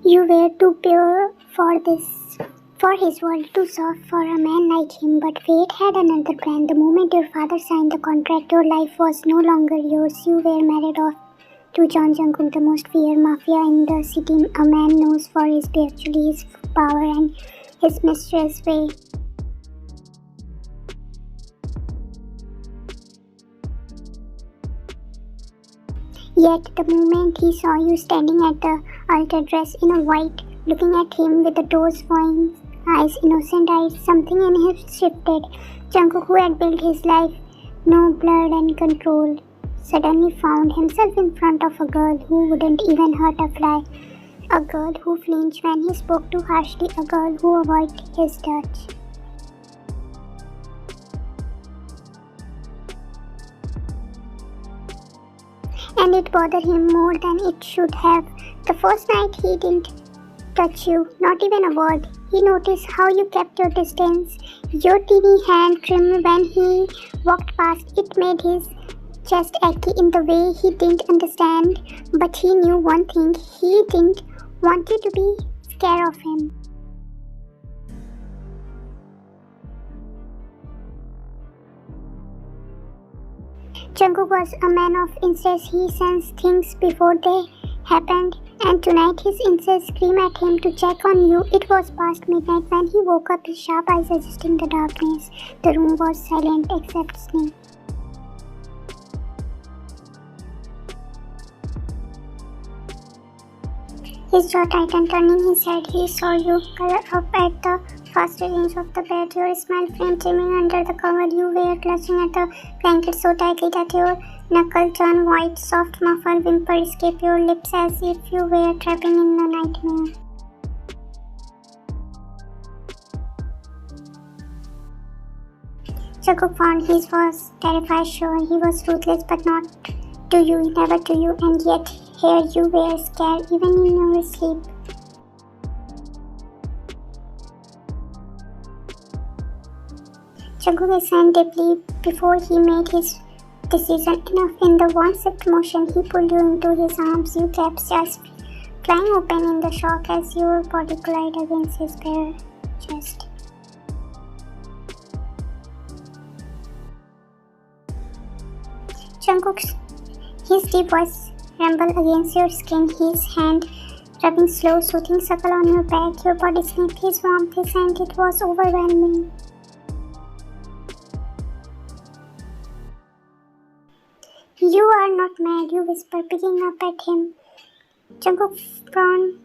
You were too pure for his world, too soft for a man like him. But fate had another plan. The moment your father signed the contract, your life was no longer yours. You were married off to Jungkook, the most feared mafia in the city. A man knows for his spiritually, his power, and his mischievous way. Yet the moment he saw you standing at the altar dressed in a white, looking at him with the doors wide eyes, innocent eyes, something in him shifted. Jungkook, who had built his life, no blood and control, suddenly found himself in front of a girl who wouldn't even hurt a fly, a girl who flinched when he spoke too harshly, a girl who avoided his touch. And it bothered him more than it should have. The first night he didn't touch you, not even a word. He noticed how you kept your distance. Your teeny hand trembled when he walked past. It made his chest achy in the way he didn't understand. But he knew one thing. He didn't want you to be scared of him. Jungkook was a man of instincts. He sensed things before they happened, and tonight his instincts screamed at him to check on you. It was past midnight when he woke up, his sharp eyes adjusting the darkness. The room was silent except Snake. His jaw tightened, turning his head. He saw you curl up at the fast range of the bed, your smile frame trimming under the cover. You were clutching at the blanket so tightly that your knuckles turned white. Soft muffled whimper escaped your lips as if you were trapping in a nightmare. Jungkook found he was terrified, sure. He was ruthless, but not to you, never to you, and yet here you were scared even in your sleep. Jungkook listened deeply before he made his decision. Enough. In the one swift motion, he pulled you into his arms. You kept just flying open in the shock as your body collided against his bare chest. Jungkook's his deep voice rumbled against your skin, his hand rubbing slow, soothing circle on your back. Your body sniffed his warmth, his scent. It was overwhelming. You are not mad, you whispered, picking up at him. Jungkook frowned.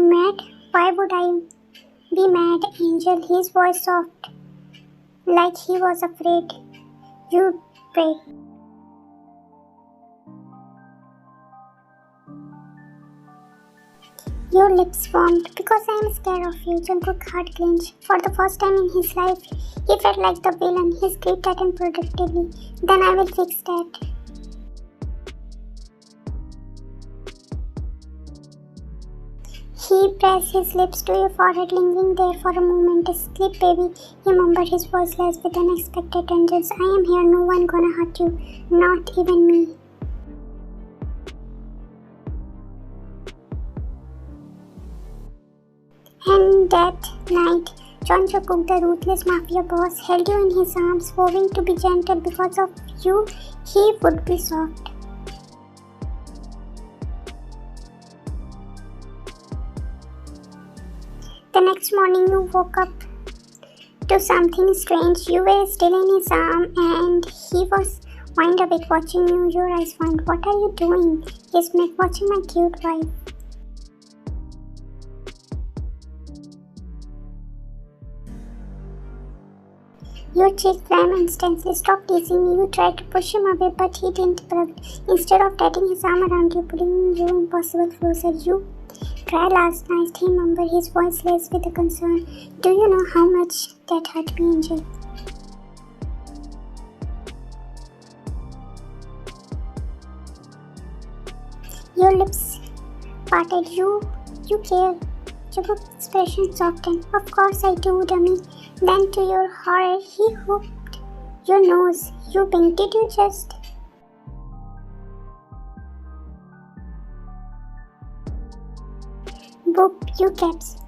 Mad? Why would I be mad, Angel? His voice soft, like he was afraid you'd break. Your lips formed. Because I am scared of you. Jungkook's heart clenched. For the first time in his life, he felt like the villain. His grip tightened protectively. Then I will fix that. He pressed his lips to your forehead, lingering there for a moment. Sleep, baby, he mumbled, his voice less with unexpected tenderness. I am here, no one gonna hurt you, not even me. And that night, Jungkook, the ruthless mafia boss, held you in his arms, vowing to be gentle. Because of you, he would be soft. The next morning, you woke up to something strange. You were still in his arm, and he was wide awake, watching you. Your eyes wide. What are you doing? He smirked, watching my cute wife. Your cheek flamed instantly. Stop teasing me. You tried to push him away, but he didn't budge. Instead of tightening his arm around you, pulling you impossible closer, you cried last night. He mumbled, his voice laced with a concern. Do you know how much that hurt me, Angel? Your lips parted. You care. Jungkook's expression softened. Of course I do, dummy. Then to your horror, he hooked your nose. You blinked. Did you just... Boop, you caps.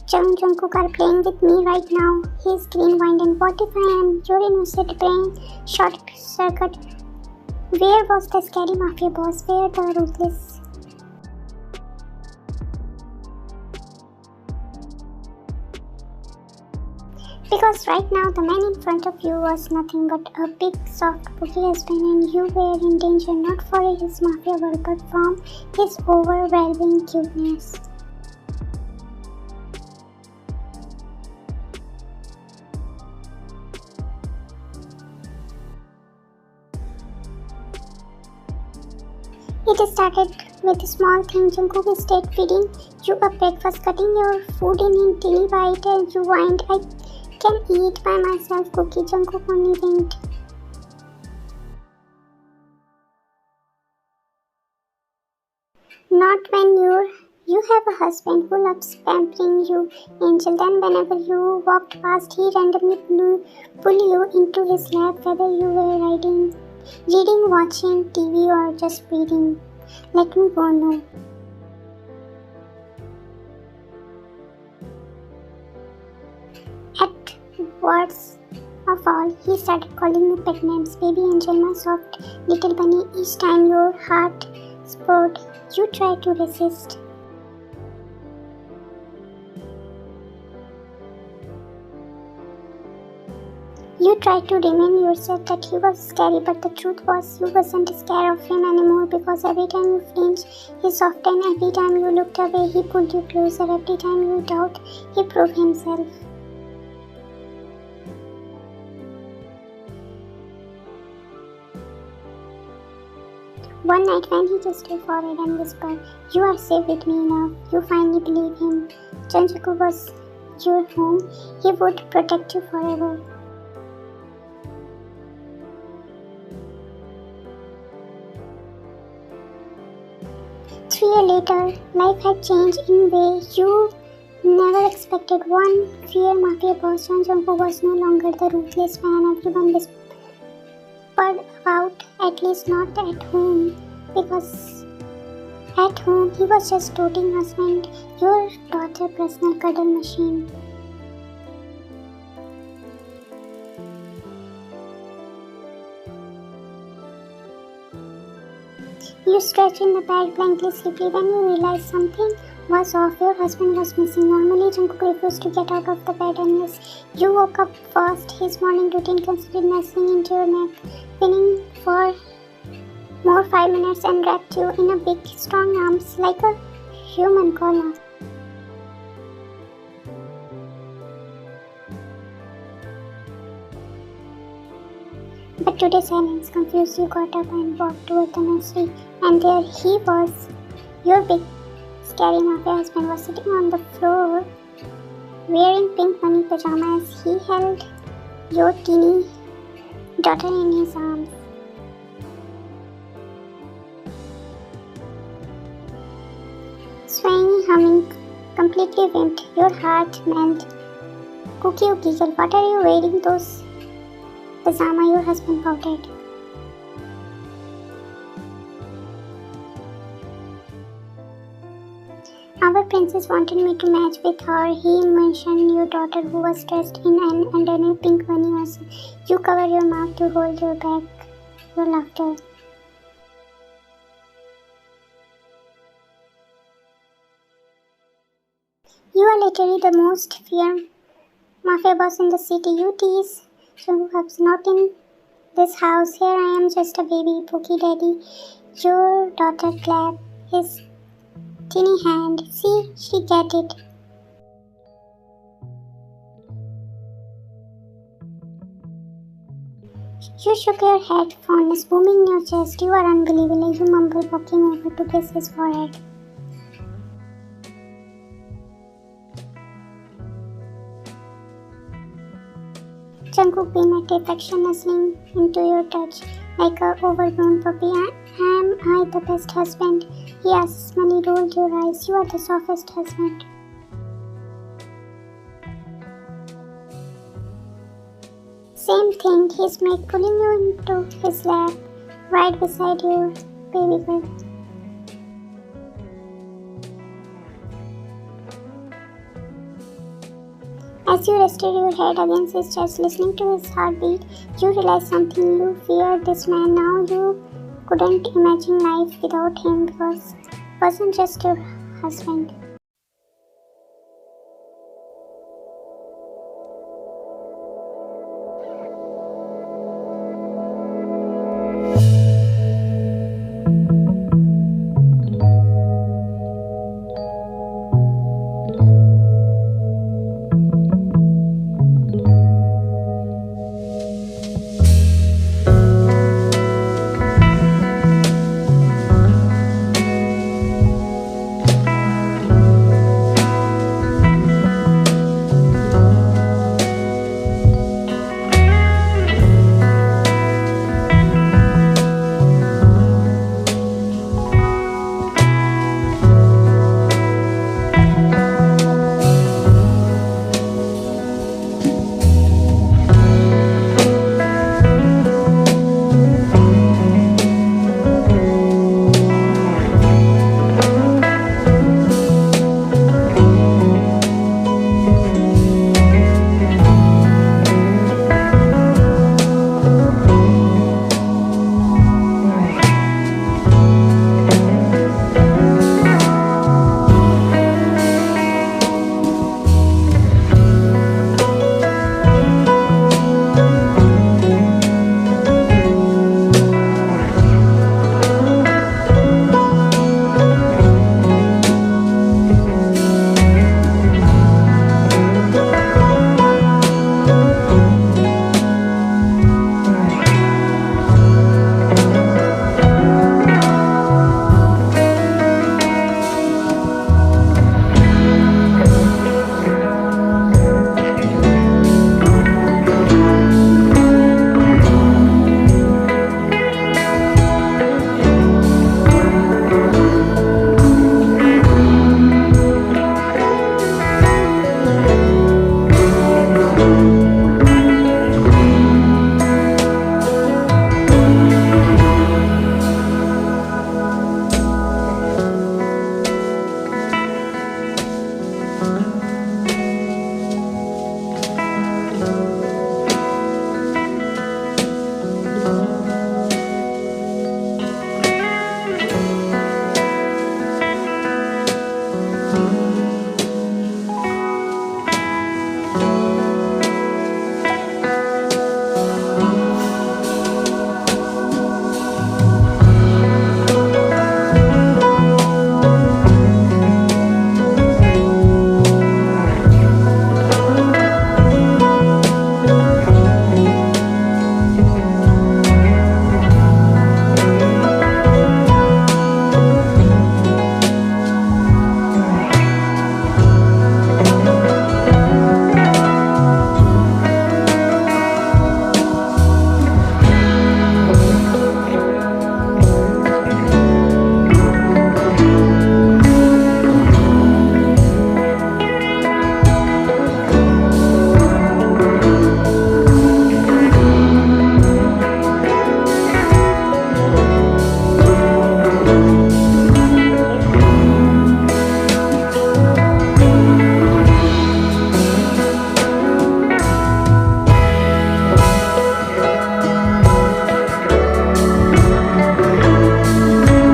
Jungkook are playing with me right now. He's green wind and what if I am your innocent brain? Short circuit. Where was the scary mafia boss? Where the ruthless? Because right now the man in front of you was nothing but a big soft bookie husband and you were in danger not for his mafia world but from his overwhelming cuteness. It started with a small thing. Jungkook stayed feeding you a breakfast, cutting your food in teeny bite and you whined, I can eat by myself cookie. Jungkook only winked. Not when you have a husband who loves pampering you, Angel. Then whenever you walked past, he randomly pull you into his lap, whether you were reading, watching TV or just reading. Let me go now. At words of all, he started calling you pet names. Baby Angel, my soft little bunny. Each time your heart exploded, you tried to resist. You tried to remind yourself that he was scary, but the truth was you wasn't scared of him anymore because every time you flinched, he softened. Every time you looked away, he pulled you closer. Every time you doubt, he proved himself. One night when he kissed your forehead and whispered, you are safe with me now, you finally believe him. Jungkook was your home, he would protect you forever. 3 years later, life had changed in ways you never expected. One fear mafia boss, Jungkook was no longer the ruthless man everyone whispered about, at least not at home, because at home he was just doting husband, your daughter personal cuddle machine. You stretched in the bed, blankly sleepy, when you realized something was off. Your husband was missing. Normally, Jungkook refused to get out of the bed unless you woke up first. His morning routine consisted nursing into your neck, pinning for more 5 minutes, and wrapped you in a big, strong arms like a human collar. But today's silence confused. You got up and walked toward the nursery, and there he was. Your big, scary mafia husband was sitting on the floor, wearing pink bunny pajamas. He held your teeny daughter in his arms. Swaying, humming, completely wimped. Your heart meant, Cookie, you giggle. What are you wearing those pajama? Your husband pouted. Our princess wanted me to match with her. He mentioned your daughter who was dressed in an underneath pink bunny also. You cover your mouth to hold your back, your laughter. You are literally the most feared mafia boss in the city. You tease Jungkook, not in this house. Here I am, just a baby, pokey daddy. Your daughter clapped his teeny hand. See, she get it. You shook your head, fondness booming in your chest. You are unbelievable. You mumbled, walking over to kiss his forehead. Jungkook beamed at affection, nestling into your touch like a overgrown puppy. Am I the best husband? He asked when he rolled your eyes. You are the softest husband. Same thing, he's made, pulling you into his lap, right beside your baby girl. As you rested your head against his chest, listening to his heartbeat, you realized something. You feared this man. Now you couldn't imagine life without him because he wasn't just your husband.